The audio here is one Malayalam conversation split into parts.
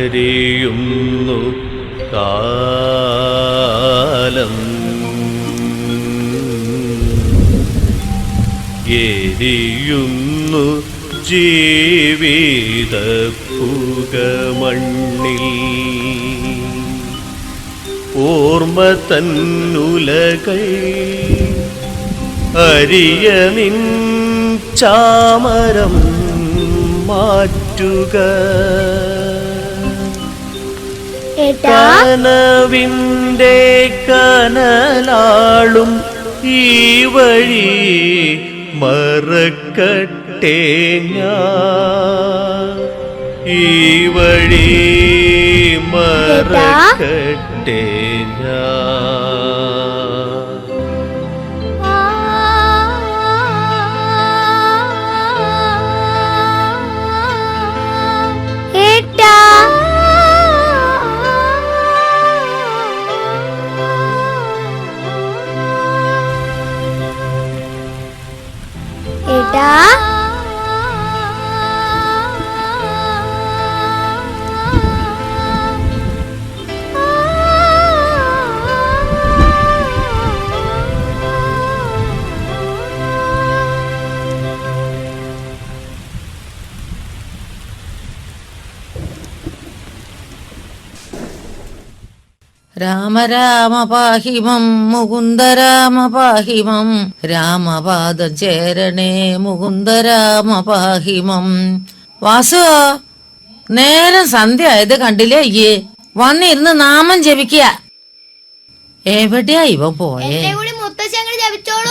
കരിയുന്നു കാലം, എരിയുന്നു ജീവിത പുകമണ്ണിൽ. ഓർമ്മ തന്നുലകൾ അരിയ നിൻ ചാമരം മാറ്റുക. കനവിൻ്റെ കനലാളും ഈ വഴി മറക്കട്ടെ ഞാൻ, ഈ വഴി മറക്കട്ടെ ഞാൻ. രാമ രാമ പാഹിമം മുകുന്ദ രാമ പാഹിമം, രാമപാദം ചേരണേ മുകുന്ദ രാമ പാഹിമം. വാസു, നേരം സന്ധ്യ ആയത് കണ്ടില്ലേ? അയ്യേ, വന്നിരുന്ന് നാമം ജപിക്കുക. എവിടെയാ ഇവ പോയേ?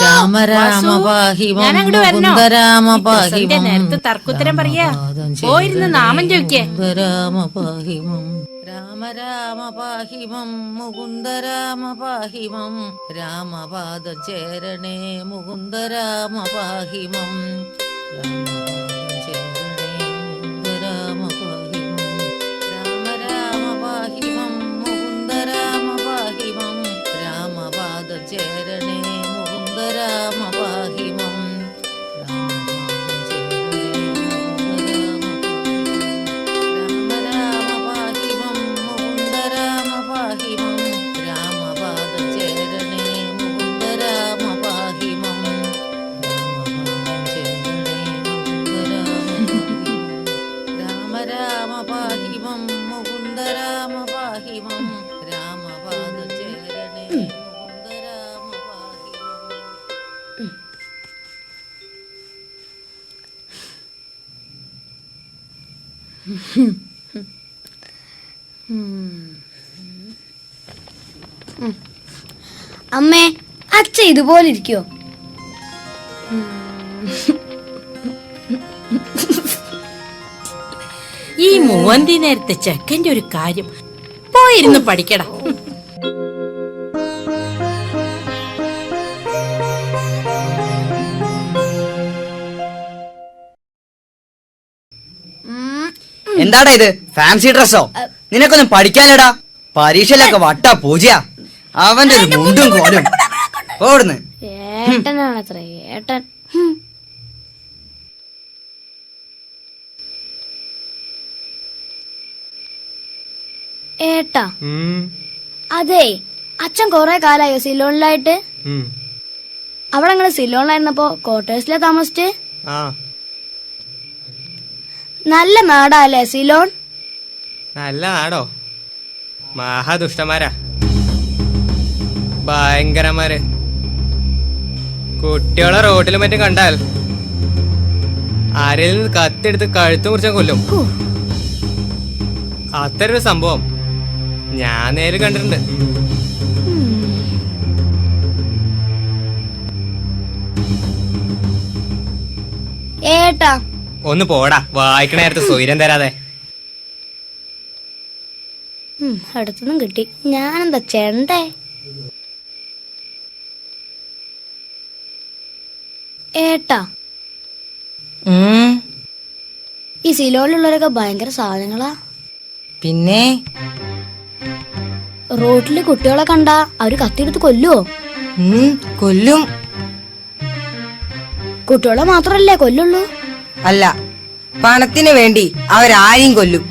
രാമ രാമ പാഹിമം മുകുന്ദ രാമ പാഹിമം, തർക്കുത്തരം പറയാ. പോയിരുന്ന് നാമം ജപിക്കേ. രാമ പാഹിമം രാമ രാമ പാഹിമം മുകുന്ദ രാമ പാഹിമം, രാമപാദം ചേരണേ മുകുന്ദ രാമ പാഹിമം. രാമപാദം ചേരണേ മുകുന്ദ രാമ പാഹിമം. രാമ രാമ പാഹിമം മുകുന്ദ രാമ പാഹിമം, രാമപാദം ചേരണേ മുകുന്ദ രാമ പാഹിമം. രാമ പാഹിമം മുകുന്ദ രാമ പാഹിമം, രാമപാദം ചേരണേ മുകുന്ദ രാമ പാഹിമം. അമ്മേ, അച്ഛ ഇതുപോലെ ഇരിക്കോ? ഈ മൂവന്തി നേരത്തെ ചെക്കൻ്റെ ഒരു കാര്യം, പോയിരുന്ന് പഠിക്കടാ. എന്താടാ ഇത്, ഫാൻസി ഡ്രസ്സോ? നിനക്കൊന്നും പഠിക്കാനടാ. പരീക്ഷയിലൊക്കെ വട്ടാ പൂജയാ. അവന്റെ ഒരു മുണ്ടും കോലും ഓടുന്നു. ഏട്ടനാണത്ര ഏട്ടൻ. ഏട്ടാ, അതെ, അച്ഛൻ കൊറേ കാലായോ സിലോണിലായിട്ട്? അവിടെ നിങ്ങള് സിലോണിലായിരുന്നപ്പോ ക്വാർട്ടേഴ്സിലെ താമസിച്ച്? നല്ല നാടാല്ലേ സിലോൺ? നല്ല നാടോ? മഹാദുഷ്ടന്മാരാ, ഭയങ്കരന്മാര്. കുട്ടികളെ റോഡിലും മറ്റും കണ്ടാൽ ആരെയിൽ നിന്ന് കത്തെടുത്ത് കഴുത്ത് മുറിച്ചാൽ കൊല്ലും. അത്തരൊരു സംഭവം ഞാൻ നേരെ കണ്ടിട്ടുണ്ട്. ഏട്ടാ ഒന്ന് പോടാ, വായിക്കണ നേരത്തെ സ്വൈരം തരാതെ. അടുത്തൊന്നും കിട്ടി. ഞാനെന്താ ചെണ്ടേ? ഏട്ടാ, ഈ സിലോണിലുള്ളവരൊക്കെ ഭയങ്കര സാധനങ്ങളാ. പിന്നെ റോഡില് കുട്ടികളെ കണ്ടാ അവര് കത്തിയെടുത്ത് കൊല്ലുവോ? കൊല്ലും. കുട്ടികളെ മാത്രല്ലേ കൊല്ലുള്ളൂ? അല്ല, പണത്തിന് വേണ്ടി അവരാരെയും കൊല്ലും.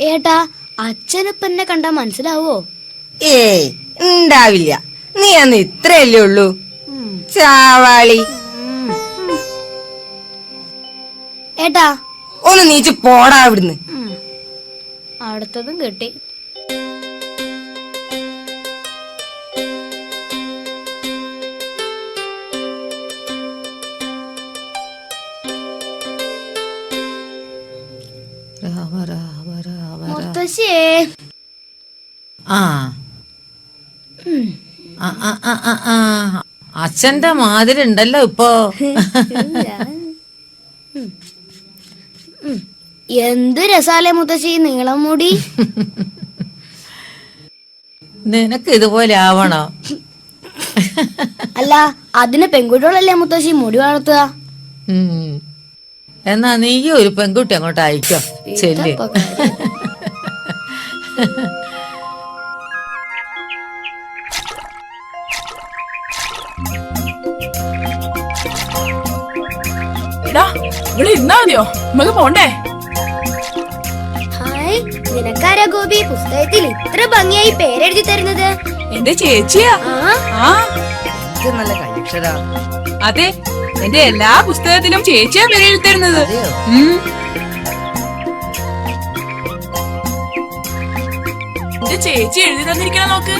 ഏട്ടാ അച്ഛനിപ്പ എന്നെ കണ്ടാ മനസ്സിലാവോ? ഏയ് ഉണ്ടാവില്ല. നീ അന്ന് ഇത്രയല്ലേ ഉള്ളൂ, ചാവാളി. ഏട്ടാ ഒന്ന് നീച്ച് പോടാ അവിടുന്ന്. അടുത്തതും കിട്ടി. രാമ രാമ രാമ. മുത്തശ്ശിയേ, ആ ആ, ആ, ആ, ആ, ആ. അച്ഛന്റെ മാതിരി ഉണ്ടല്ലോ ഇപ്പൊ. എന്ത് രസാലേ മുത്തശ്ശി നീളം മുടി. നിനക്ക് ഇതുപോലെ ആവണോ? അല്ല അതിന് പെൺകുട്ടികളല്ലേ മുത്തശ്ശി മുടി വളർത്തുക? ഉം. എന്നാ നീ ഒരു പെൺകുട്ടി അങ്ങോട്ട് അയക്കോ, ചെല്ല്. ഇതപ്പോ കാര്യം. എടാ ഇവിടെ ഇരുന്നാ മതിയോ? നമുക്ക് പോണ്ടേ? ഹായ്, നിനക്കാരാ ഗോപി പുസ്തകത്തിൽ ഇത്ര ഭംഗിയായി പേരെഴുതി തരുന്നത്? എന്റെ ചേച്ചിയാ. ആ ആ ഇത് നല്ല കൈയക്ഷരാ. അതെ, എന്റെ എല്ലാ പുസ്തകത്തിലും ചേച്ചിയാ പേരെഴുതി തരുന്നത്. അതെയോ? എന്റെ ചേച്ചി എഴുതി തന്നിരിക്കണ നോക്ക്.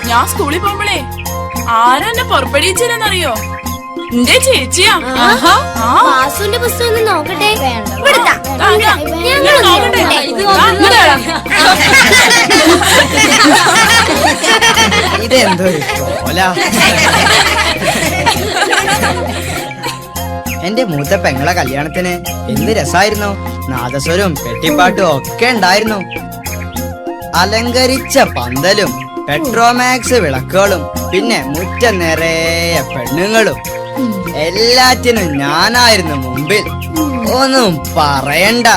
ഞാൻ സ്കൂളിൽ പോകുമ്പോഴേ ആരാ എന്നെ പുറപ്പെടുവിച്ചെന്നറിയോ? എന്റെ ചേച്ചിയാ. ആഹാ. ആ വാസുവിന്റെ പുസ്തകം ഒന്ന് നോക്കട്ടെ. ഇങ്ങട് നോക്കട്ടെ. ഇങ്ങട് വാ. ഇതെന്തോ പോല. എന്റെ മൂത്ത പെങ്ങളെ കല്യാണത്തിന് എന്ത് രസായിരുന്നു. നാദസ്വരവും പെട്ടിപ്പാട്ടും ഒക്കെ ഉണ്ടായിരുന്നു. അലങ്കരിച്ച പന്തലും പെട്രോമാക്സ് വിളക്കുകളും പിന്നെ മുറ്റം നിറയെ പെണ്ണുങ്ങളും. എല്ലാറ്റിനും ഞാനായിരുന്നു മുമ്പിൽ. ഒന്നും പറയണ്ട.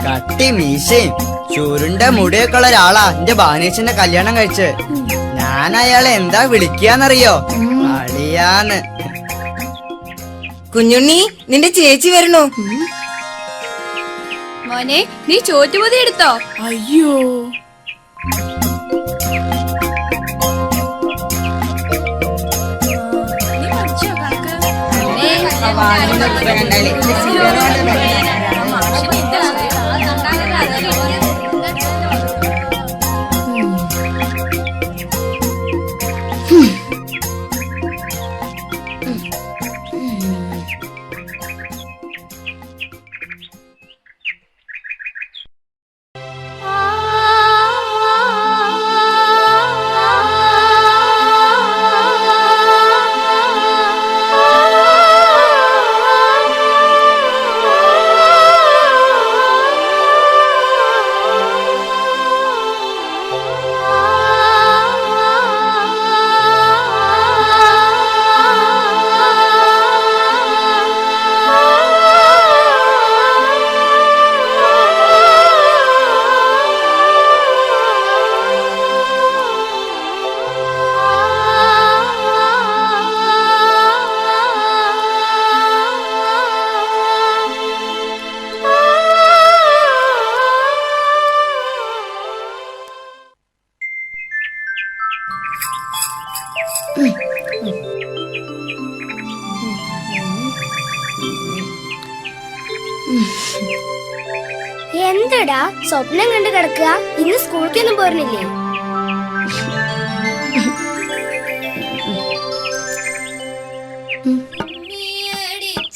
കട്ടി മീശയും ചുരുണ്ട മുടിയൊക്കെ ഉള്ള ഒരാളാ എന്റെ ബാനേശന്റെ കല്യാണം കഴിച്ച്. ഞാൻ അയാളെ എന്താ വിളിക്കാന്നറിയോ? അളിയാന്ന്. കുഞ്ഞുണ്ണി, നിന്റെ ചേച്ചി വരണോ? മോനെ, നീ ചോറ്റുപൊതി എടുത്തോ? അയ്യോ, എന്തടാ സ്വപ്നം കണ്ട് കിടക്കുക? ഇന്ന് സ്കൂളിലേക്കൊന്നും പോരുന്നില്ലേ?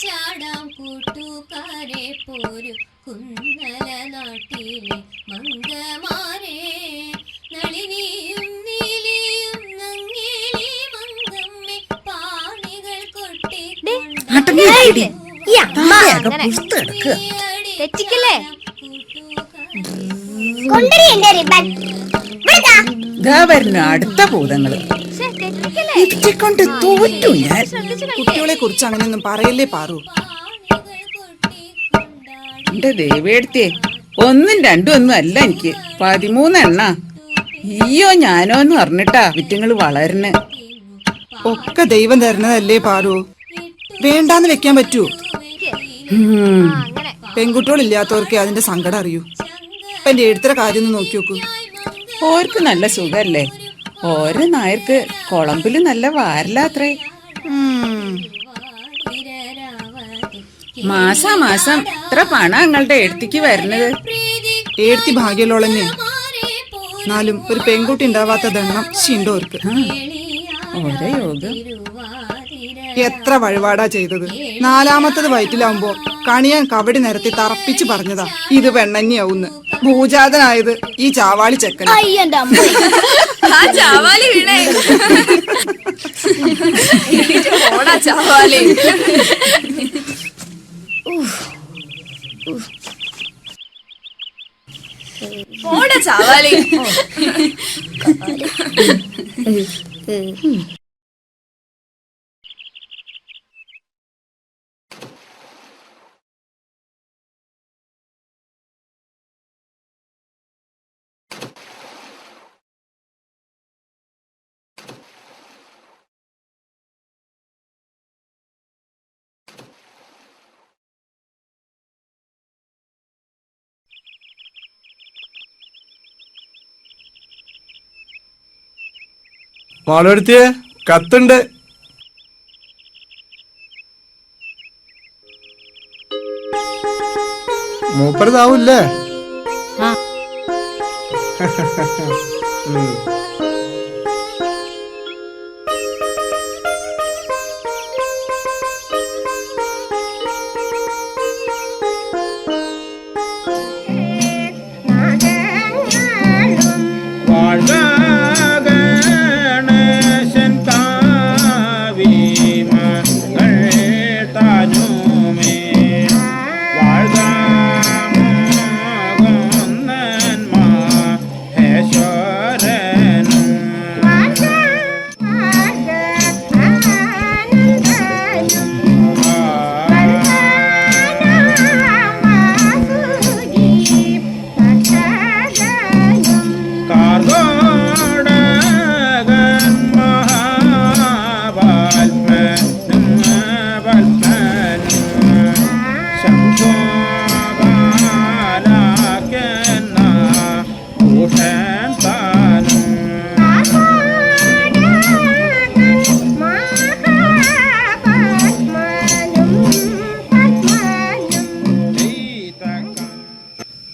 ചാടാം കൂട്ടുകാരെ പോരു കുന്നല നാട്ടിലെ മംഗമാരെ നളിനിയും നീലിയും നങ്ങേലി മംഗമ്മെ പാണികൾ കൊട്ടി തെറ്റിക്കല്ലേ? കൊണ്ടടി എന്റെ റിബൺ. വരുന്ന അടുത്ത ഭൂതങ്ങള് കൊണ്ട് തോറ്റു ഞാൻ. കുട്ടികളെ കുറിച്ച് അങ്ങനെയൊന്നും പറയല്ലേ പാറു. എന്റെ ദേവേടത്തിയെ, ഒന്നും രണ്ടും ഒന്നും അല്ല എനിക്ക് 13 എണ്ണ. ഈയോ ഞാനോ എന്ന് പറഞ്ഞിട്ടാ വിറ്റുങ്ങള് വളരണേ. ഒക്കെ ദൈവം തരുന്നതല്ലേ പാറു. വേണ്ടാന്ന് വെക്കാൻ പറ്റൂ. പെൺകുട്ടികളില്ലാത്തവർക്ക് അതിന്റെ സങ്കടം അറിയൂ. ഇപ്പൊ എന്റെ എഴുത്തര കാര്യം ഒന്ന് നോക്കി നോക്കൂ. ഓർക്ക് നല്ല സുഖല്ലേ? ഓരോ നായർക്ക് കുളമ്പില് നല്ല വാരലാത്രേ. മാസം ഇത്ര പണം നിങ്ങളുടെ എഴുത്തിക്ക് വരുന്നത്. എഴുത്തി ഭാഗ്യമുള്ളതന്നെ. എന്നാലും ഒരു പെൺകുട്ടി ഉണ്ടാവാത്ത ദണ്ണം ശിണ്ടോർക്ക്. ഓരോ യോഗം. എത്ര വഴിപാടാ ചെയ്തത്. 4ാമത്തത് വയറ്റിലാവുമ്പോ കണിയാൻ കവടി നിരത്തി തറപ്പിച്ച് പറഞ്ഞതാ ഇത് പെണ്ണഞ്ഞിയാവുന്ന്. ഭൂജാതനായത് ഈ ചാവാളി ചെക്കൻ. അയ്യന്റെ അമ്മ. ആ ചാവാലി വീണേ. ഓടാ ചാവാലി. ഓടാ ചാവാലി. മോളെടുത്തിയേ കത്തുണ്ട്. മൂപ്പരതാവൂല്ലേ?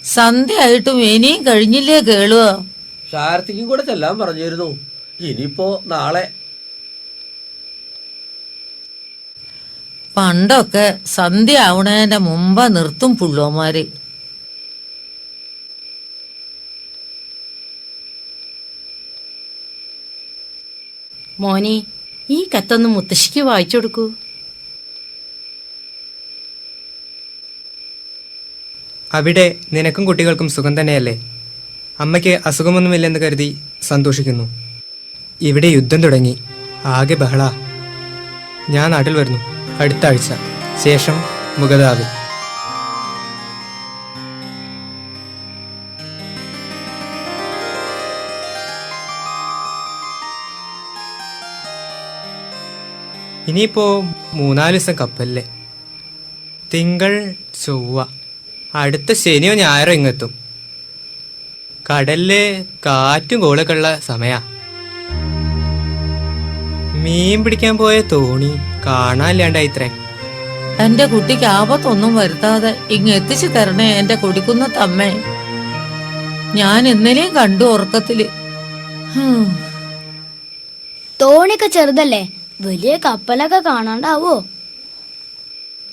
സന്ധ്യയായിട്ടും ഇനിയും കഴിഞ്ഞില്ലേ കേളുവോ? ഷാരത്തിക്കും കൂടെ ചെല്ലാൻ പറഞ്ഞിരുന്നു. ഇനിയിപ്പോ നാളെ. പണ്ടൊക്കെ സന്ധ്യ ആവണേന്റെ മുമ്പ് നിർത്തും പുള്ളോമാര്. മോനെ, ഈ കത്തൊന്ന് മുത്തശ്ശിക്ക് വായിച്ചു കൊടുക്കൂ. അവിടെ നിനക്കും കുട്ടികൾക്കും സുഖം തന്നെയല്ലേ? അമ്മയ്ക്ക് അസുഖമൊന്നുമില്ലെന്ന് കരുതി സന്തോഷിക്കുന്നു. ഇവിടെ യുദ്ധം തുടങ്ങി, ആകെ ബഹള. ഞാൻ നാട്ടിൽ വരുന്നു അടുത്ത ആഴ്ച. ശേഷം മുഗദാവിൽ. ഇനിയിപ്പോ 3-4 ദിവസം കപ്പലിലെ. തിങ്കൾ ചൊവ്വ അടുത്ത ശനിയോ ഞായറോ ഇങ്ങെത്തും. കടലില് കാറ്റും കോളൊക്കെ ഉള്ള സമയാ. മീൻ പിടിക്കാൻ പോയ തോണി കാണാനില്ലാണ്ടായിത്രേ. എന്റെ കുട്ടിക്ക് ആപത്തൊന്നും വരുത്താതെ ഇങ്ങ് എത്തിച്ചു തരണേ എന്റെ കൊടിക്കുന്ന തമ്മേ. ഞാൻ ഇന്നലെയും കണ്ടു ഉറക്കത്തില്. തോണിയൊക്കെ ചെറുതല്ലേ, വലിയ കപ്പലൊക്കെ കാണാണ്ടാവോ?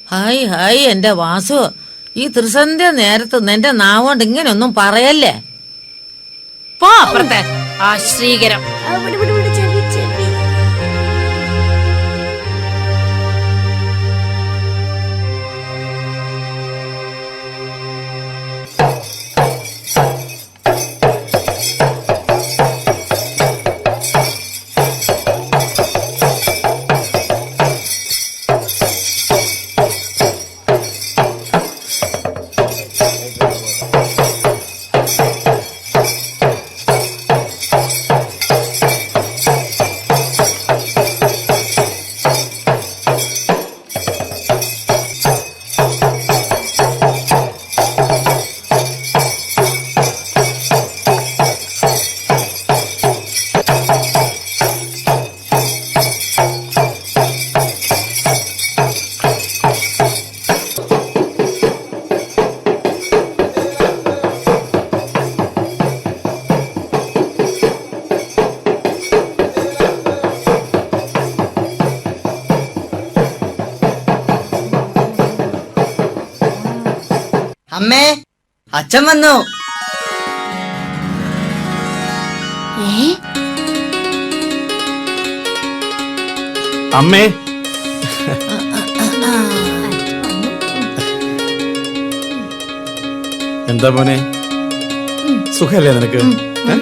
ഹായ് ഹായ് എന്റെ വാസു, ഈ ത്രിസന്ധ്യ നേരത്ത് നിന്റെ നാവോണ്ട് ഇങ്ങനെയൊന്നും പറയല്ലേ. പോ അപ്പുറത്തെ ആശ്രീകരം. അമ്മേ, അച്ഛൻ വന്നു. അമ്മേ, എന്താ മോനെ, സുഖല്ലേ നിനക്ക്? ഏ?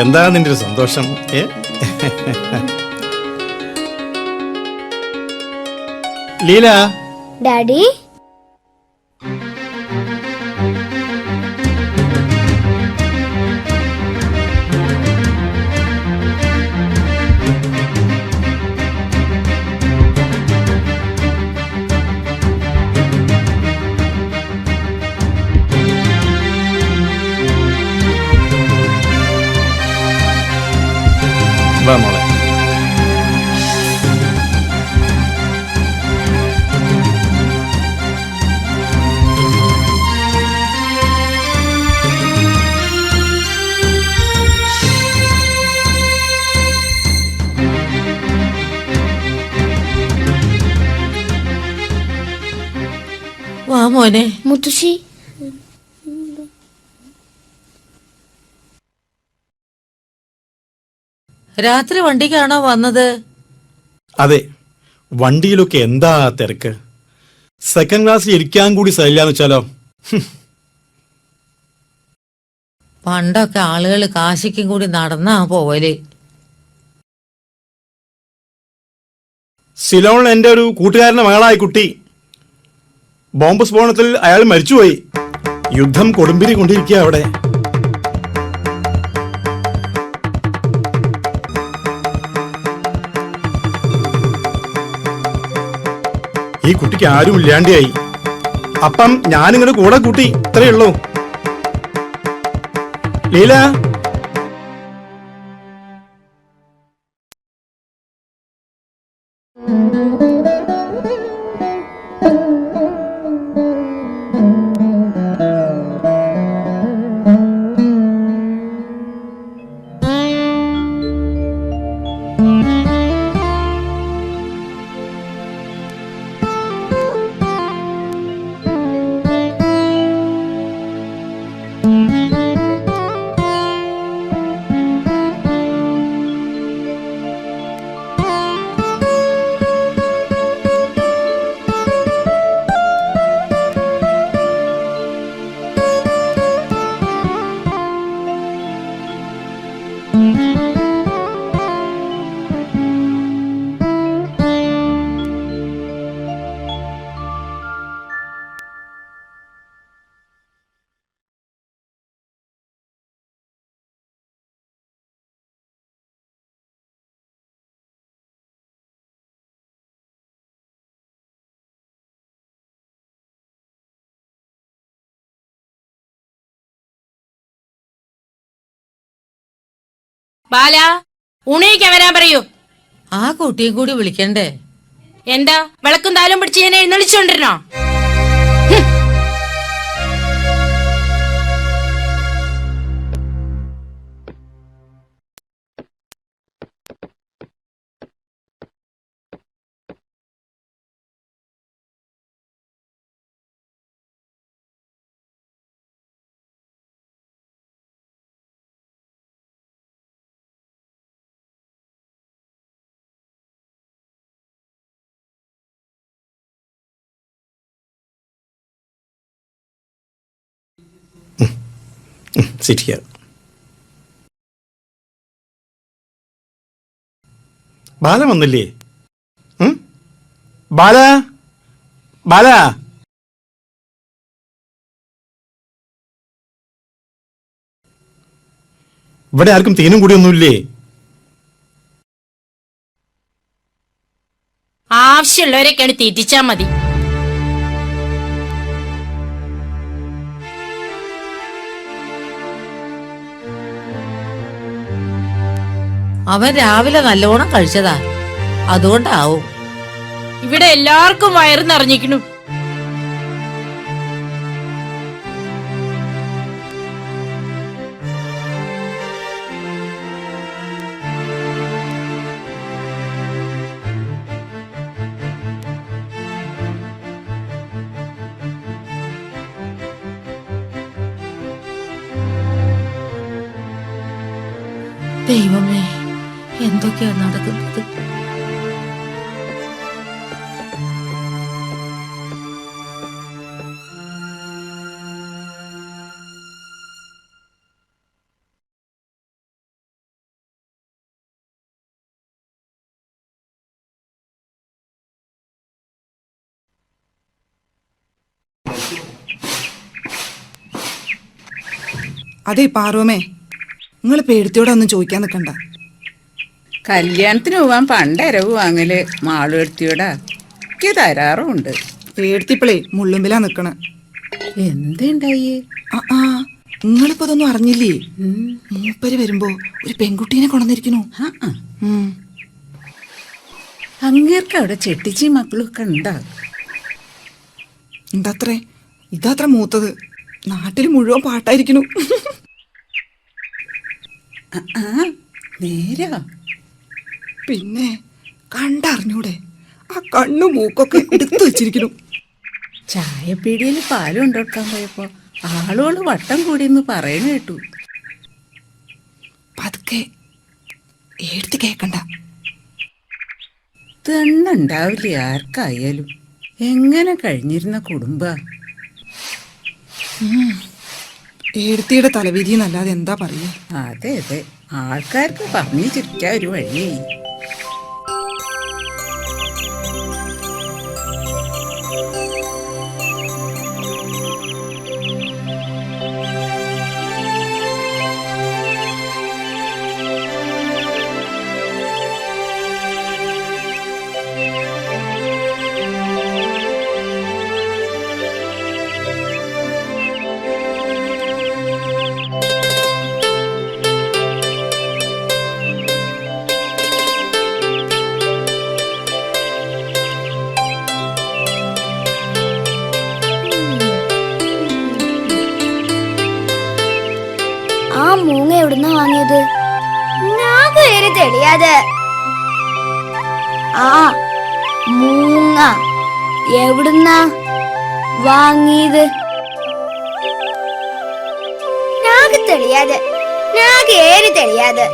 എന്താ നിന്റെ ഒരു സന്തോഷം? ലീല, ഡാഡി വാ മോളെ. വാ മോനെ. മുത്തശ്ശി രാത്രി വണ്ടിക്കാണോ വന്നത്? അതെ, വണ്ടിയിലൊക്കെ എന്താ തിരക്ക്. സെക്കൻഡ് ക്ലാസ്സിൽ ഇരിക്കാൻ കൂടി സ്ഥലമില്ലാന്ന് വെച്ചാലോ. പണ്ടൊക്കെ ആളുകൾ കാശിക്കും കൂടി നടന്നാ പോവല്. സിലോണിൽ എന്റെ ഒരു കൂട്ടുകാരന്റെ മകളായി കുട്ടി. ബോംബ് സ്ഫോടനത്തിൽ അയാൾ മരിച്ചുപോയി. യുദ്ധം കൊടുമ്പിരി കൊണ്ടിരിക്കുക അവിടെ. ഈ കുട്ടിക്ക് ആരും ഇല്ലാണ്ടായി. അപ്പം ഞാനിങ്ങനെ കൂടെ കൂട്ടി, ഇത്രയേ ഉള്ളൂ. ലീല, ബാല, ഉണയിക്കാൻ വരാൻ പറയൂ. ആ കുട്ടിയും കൂടി വിളിക്കണ്ടേ? എന്താ വിളക്കും താലും പിടിച്ച് ഞാൻ എഴുന്നള്ളിച്ചോണ്ടിരുന്നോ? sit here. ബാല വന്നില്ലേ? ബാല, ബാല, ഇവിടെ ആർക്കും തേനും കൂടി ഒന്നുമില്ലേ? ആവശ്യമുള്ളവരൊക്കെയാണ് തീറ്റിച്ചാ മതി. അവൻ രാവിലെ നല്ലോണം കഴിച്ചതാ, അതുകൊണ്ടാവും. ഇവിടെ എല്ലാവർക്കും വയറ് നിറഞ്ഞിരിക്കണു. ദൈവമേ, എന്തൊക്കെയാ നടക്കുന്നത്? അതെ പാറുവമ്മേ, നിങ്ങൾ പേടിത്തിയോടൊന്നും ചോദിക്കാൻ നിൽക്കണ്ട. കല്യാണത്തിന് പോവാൻ പണ്ടരവ് വാങ്ങല് മാളുകെടുത്തിയോടാ എനിക്ക് തരാറുമുണ്ട്. പേടിത്തിപ്പളേ മുള്ളുമ്പിലാ നിക്കണ. എന്തുണ്ടായി? ആ നിങ്ങളിപ്പോ ഇതൊന്നും അറിഞ്ഞില്ലേ? മൂപ്പര് വരുമ്പോ ഒരു പെൺകുട്ടീനെ കൊണ്ടുവന്നിരിക്കണു. അങ്ങേർക്ക് അവിടെ ചെട്ടിച്ചി മക്കളൊക്കെ ഉണ്ടാ? എന്താത്രേ, ഇതാത്ര മൂത്തത്. നാട്ടിൽ മുഴുവൻ പാട്ടായിരിക്കണു. നേരാ? പിന്നെ കണ്ടറിഞ്ഞൂടെ? ആ കണ്ണു മൂക്കൊക്കെ എടുത്തു വെച്ചിരിക്കണു. ചായപ്പീടിയിൽ പാലും കൊണ്ടുവെക്കാൻ പോയപ്പോ ആളുകൾ വട്ടം കൂടിയെന്ന് പറയണ കേട്ടു. പതുക്കെ എടുത്ത് കേക്കണ്ട. തെണ്ണുണ്ടാവില്ലേ ആർക്കായാലും. എങ്ങനെ കഴിഞ്ഞിരുന്ന കുടുംബ. എടുത്തിയുടെ തലവിധി എന്നല്ലാതെ എന്താ പറയുക? അതെ അതെ, ആൾക്കാർക്ക് പറഞ്ഞു ചിരിക്കാൻ ഒരു വഴിയായി. ആ മൂങ്ങ എവിടുന്നാ വാങ്ങിയത്? നാഗേര് തെളിയാതെ. ആ മൂങ്ങ എവിടുന്നാ വാങ്ങിയത്? നാഗ് തെളിയാതെ, നാഗേര് തെളിയാതെ.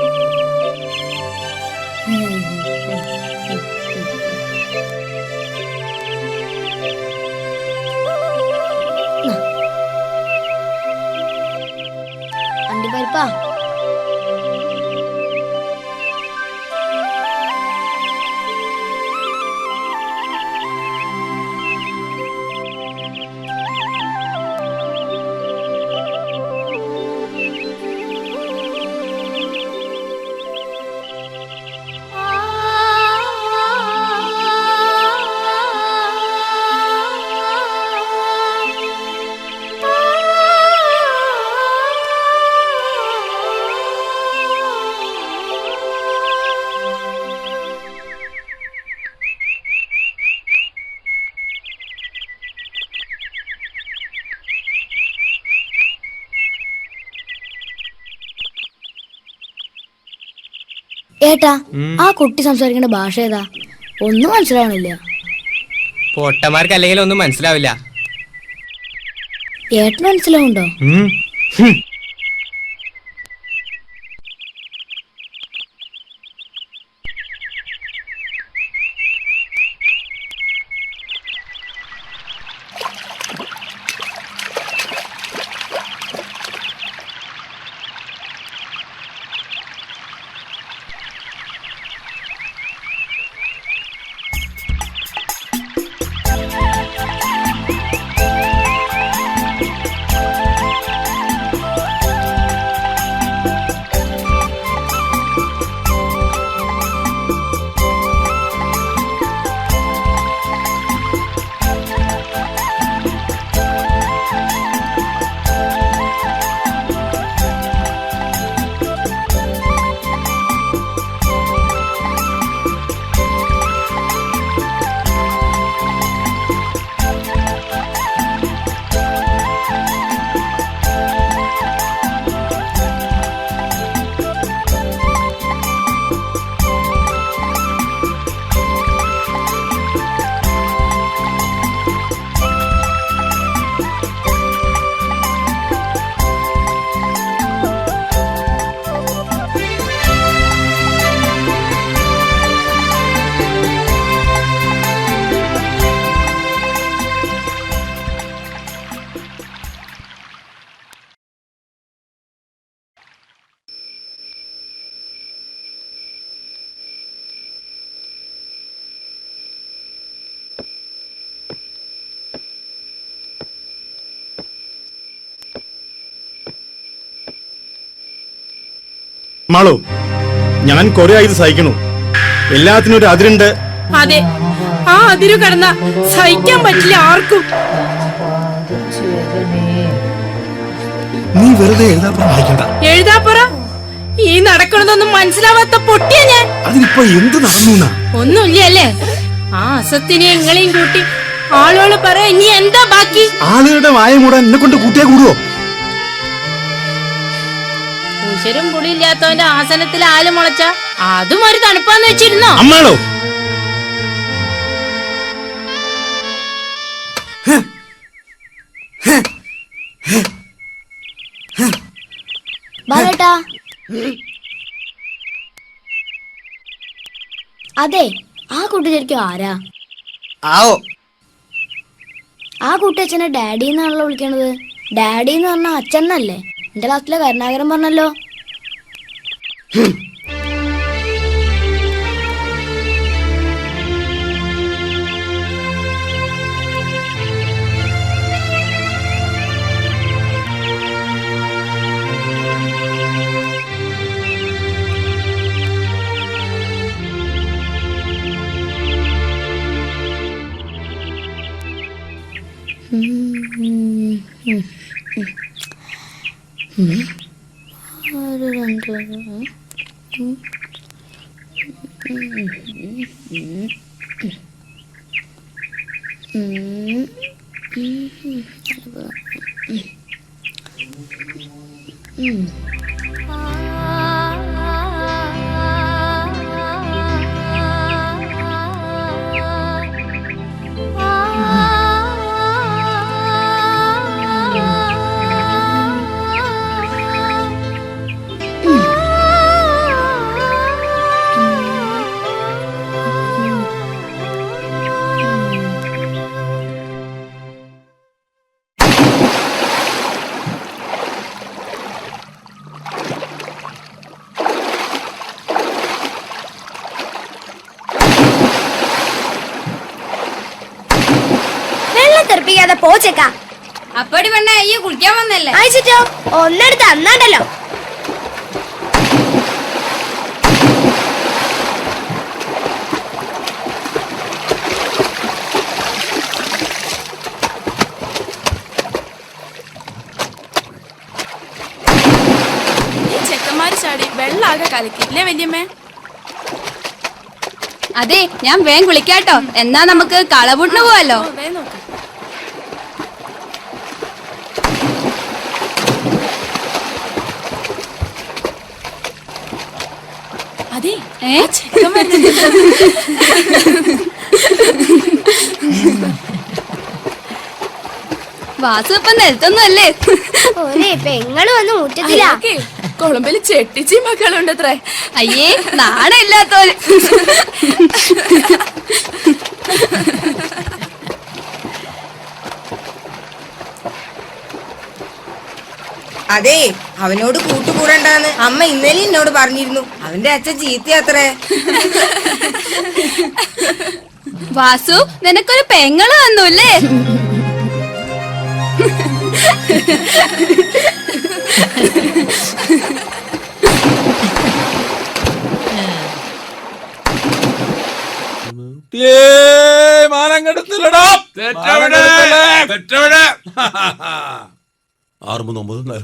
അണ്ടിപ്പരിപ്പാ? ഏട്ടാ, ആ കുട്ടി സംസാരിക്കേണ്ട ഭാഷ ഏതാ? ഒന്നും മനസ്സിലാവണില്ല. പൊട്ടന്മാർക്ക് അല്ലെങ്കിൽ ഒന്നും മനസ്സിലാവില്ല. ഏട്ടന് മനസ്സിലാവുണ്ടോ? അമ്മാളോ, ഞാൻ കുറെ ആയത് സഹിക്കണു. എല്ലാത്തിനും ഒരു അതിരുണ്ട്. അതെ, ആ അതിരു കടന്ന സഹിക്കാൻ പറ്റില്ല ആർക്കും. നീ വെറുതെ എഴുതാപ്പുറം വായിക്കണ്ട. എഴുതാപ്പുറ ഈ നടക്കണതൊന്നും മനസ്സിലാവാത്ത പൊട്ടിയ ഞാൻ. അതിനിപ്പോ എന്ത് നടന്നു? ഒന്നുമില്ല അല്ലേ? ആ അസത്തിനെ എങ്ങളെയും കൂട്ടി ആളുകൾ പറയാ ഇനി എന്താ ബാക്കി? ആളുകളുടെ വായ മൂടാൻ എന്നെ കൊണ്ട് കൂട്ടിയാ കൂടുവോ? ഉശരും പുളിയില്ലാത്തവന്റെ ആസനത്തിൽ ആല് മുളച്ച അതും ഒരു തണുപ്പാന്ന് വെച്ചിരുന്നോ? അമ്മാളോ, ബാലേട്ടാ, അതെ, ആ കുട്ടി ശരിക്കും ആരാ? ആവോ, ആ കുട്ടി അച്ഛനെ ഡാഡി എന്നാണല്ലോ വിളിക്കണത്. ഡാഡി എന്ന് പറഞ്ഞ അച്ഛനല്ലേ? എന്റെ ക്ലാസ്സിലെ കരുണാകരൻ പറഞ്ഞല്ലോ. തെറിപ്പിക്കാതെ പോച്ചേക്ക. അപ്പടി പെണ്ണ അയ്യോ കുളിക്കാൻ വന്നല്ലേ? അയച്ചിട്ടോ ഒന്നെടുത്ത് അന്നാണ്ടല്ലോ. ചെക്കന്മാര് ചാടി വെള്ളാകെ കലക്കില്ലേ വല്യമ്മേ? അതെ, ഞാൻ വേഗം കുളിക്കാട്ടോ. എന്നാ നമുക്ക് കളപൂട്ടിന് പോവല്ലോ. അതെ, ചെക്കൻ വാസു ഇപ്പൊ നിലത്തൊന്നും അല്ലേ? പെങ്ങള് വന്ന് മുറ്റത്തില്ല. കൊളമ്പില് ചെട്ടിച്ചി മക്കളുണ്ടത്രേ. അയ്യേ, നാണമില്ലാത്തോര്. അതെ, അവനോട് കൂട്ടുകൂടണ്ടാന്ന് അമ്മ ഇന്നലെ എന്നോട് പറഞ്ഞിരുന്നു. അവന്റെ അച്ഛൻ ചീത്തയാത്രേ. വാസു, നിനക്കൊരു പെങ്ങള് വന്നൂല്ലേ? മാനം കെടുത്തില്ലടാ. 6, 3, 9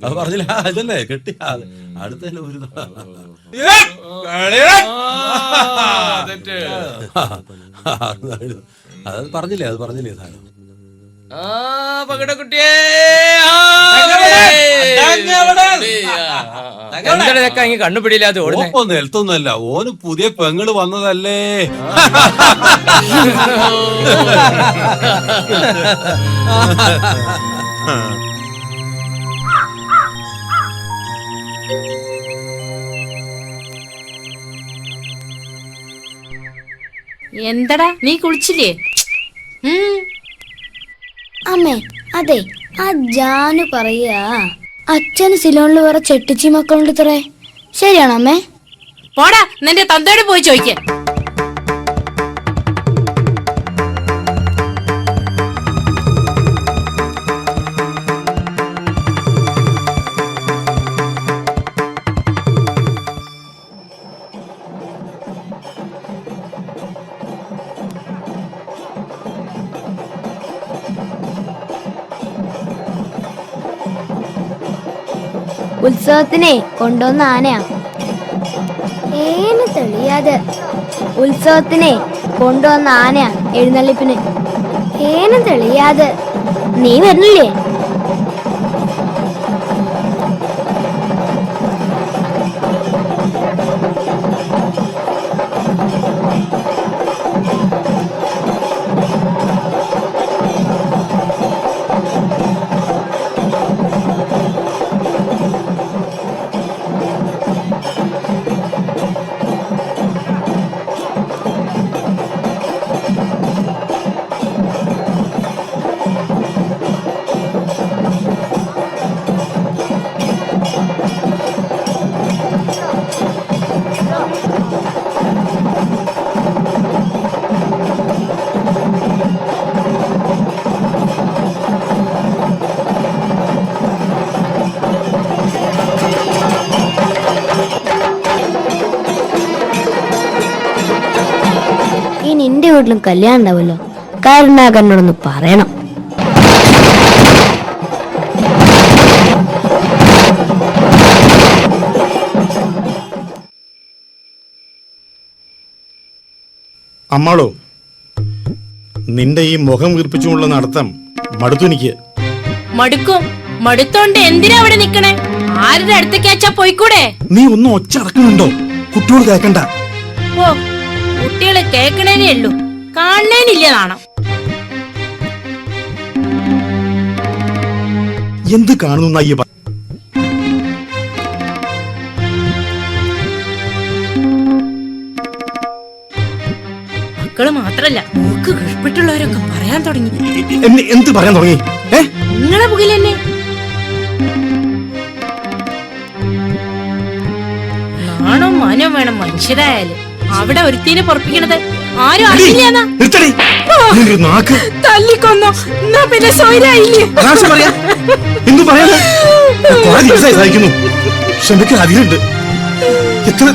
അത് പറഞ്ഞില്ല. അതല്ലേ കെട്ടി അടുത്തന്നെ ഒരു അത് പറഞ്ഞില്ലേ സാധനം. കണ്ണുപിടിയില്ലാതെ നിലത്തൊന്നുമല്ല, ഓന് പുതിയ പെങ്ങള് വന്നതല്ലേ. എന്തടാ നീ കുളിച്ചില്ലേ? അമ്മേ, അതെ, ആ ജാനു പറയാ അച്ഛന് സിലോണിൽ വേറെ ചെട്ടിച്ചി മക്കളുണ്ട് ഇത്രേ. ശരിയാണോ അമ്മേ? പോടാ, നിന്റെ തന്തയോട് പോയി ചോദിക്കാൻ. ഉത്സവത്തിനെ കൊണ്ടുവന്ന ആനയാ. ഏന് തെളിയാതെ ഉത്സവത്തിനെ കൊണ്ടുവന്ന ആനയാ എഴുന്നള്ളിപ്പിന്. ഏനും തെളിയാതെ നീ വരുന്നില്ലേ? നിന്റെ വീട്ടിലും കല്യാണം ഉണ്ടാവുമല്ലോ, കരുണാകരനോടൊന്ന് പറയണം. അമ്മാളോ, നിന്റെ ഈ മുഖം വീർപ്പിച്ചുകൊണ്ടുള്ള നടത്തം മടുത്തു എനിക്ക്. മടുത്തോണ്ട് എന്തിനാ അവിടെ നിക്കണേ? ആരുടെ അടുത്തേക്കാച്ചാ പോയിക്കൂടെ? നീ ഒന്നും ഒച്ച അടക്കുന്നുണ്ടോ? കുട്ടിയോട് കേക്കണ്ട. ഓ, കുട്ടികള് കേക്കണേനേ ഉള്ളൂ, കാണേനില്ല നാണം. എന്ത് കാണുന്നു അയ്യ? മക്കള് മാത്രല്ല, മൂക്ക് കീഴ്പ്പെട്ടുള്ളവരൊക്കെ പറയാൻ തുടങ്ങി. എന്ത് പറയാൻ തുടങ്ങി? നിങ്ങളെ പുകയിലെന്നെ നാണം മാനം വേണം മനുഷ്യരായാലും. അവിടെ ഒരുത്തീനെ പൊറപ്പിക്കണത് ആരും അറിയില്ല. തല്ലിക്കൊന്നോ എന്നാ പിന്നെ സോയിരായില്ലേ? അതിലുണ്ട് എത്ര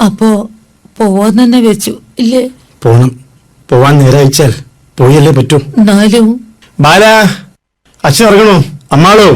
അപ്പോ പോവാൻ തന്നെ വെച്ചു ഇല്ലേ? പോണം. പോവാൻ നേരയച്ചാൽ പോയല്ലേ പറ്റൂ. എന്നാലും ബാല, അച്ഛൻ ഇറങ്ങണോ? അമ്മാളോ?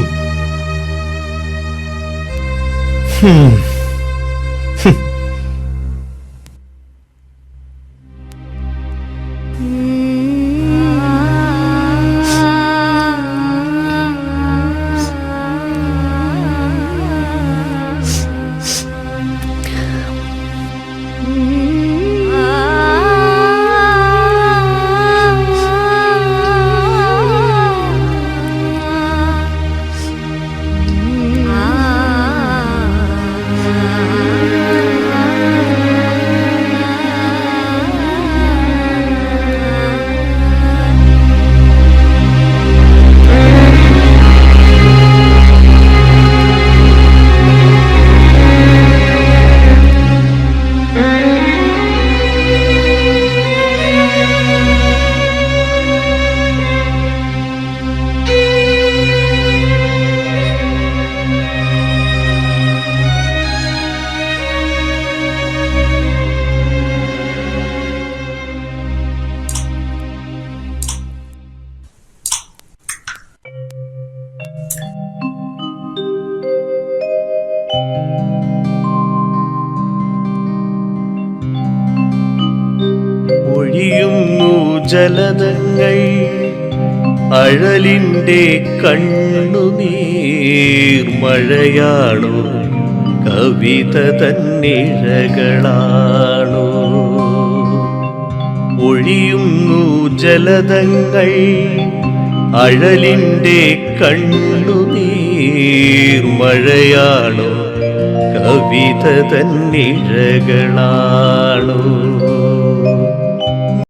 ജലതങ്ങൾ അഴലിൻ്റെ കണ്ണുനീർ മഴയാണോ കവിത തന്നിഴകളാണോ ഒഴിയുന്നു ജലതങ്ങൾ അഴലിൻ്റെ കണ്ണുനീർ മഴയാണോ കവിത തന്നിഴകളാണോ